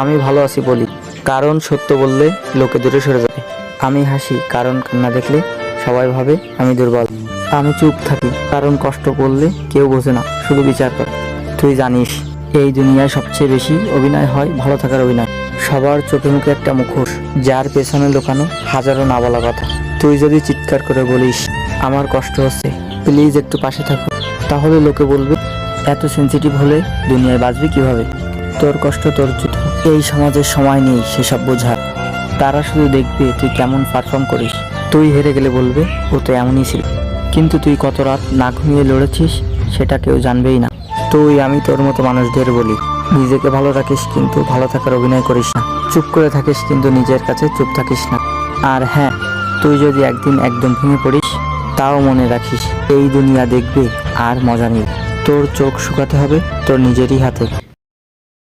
আমি ভালো আছি বলি, কারণ সত্য বললে লোকে দূরে সরে যাবে। আমি হাসি কারণ কান্না দেখলে সবাই ভাবে আমি দুর্বল। আমি চুপ থাকি কারণ কষ্ট করলে কেউ বোঝে না, শুধু বিচার করে। তুই জানিস এই দুনিয়ায় সবচেয়ে বেশি অভিনয় হয় ভালো থাকার অভিনয়। সবার চোখে মুখে একটা মুখোশ, যার পেছনে লুকানো হাজারো না বলা কথা। তুই যদি চিৎকার করে বলিস আমার কষ্ট হচ্ছে, প্লিজ একটু পাশে থাকো, তাহলে লোকে বলবে এত সেনসিটিভ হলে দুনিয়ায় বাঁচবি কিভাবে। তোর কষ্ট তোর যুদ্ধ, এই সমাজের সময় নেই সেসব বোঝার। তারা শুধু দেখবে তুই কেমন পারফর্ম করিস। তুই হেরে গেলে বলবে ও তো এমনই ছিল, কিন্তু তুই কত রাত না ঘুমিয়ে লড়েছিস সেটা কেউ জানবেই না। তুই আমি তোর মতো মানুষদের বলি, নিজেকে ভালো রাখিস কিন্তু ভালো থাকার অভিনয় করিস না। চুপ করে থাকিস কিন্তু নিজের কাছে চুপ থাকিস না। আর হ্যাঁ, তুই যদি একদিন একদম ভেঙে পড়িস তাও মনে রাখিস এই দুনিয়া দেখবে আর মজা নেই। তোর চোখ শুকাতে হবে তোর নিজেরই হাতে।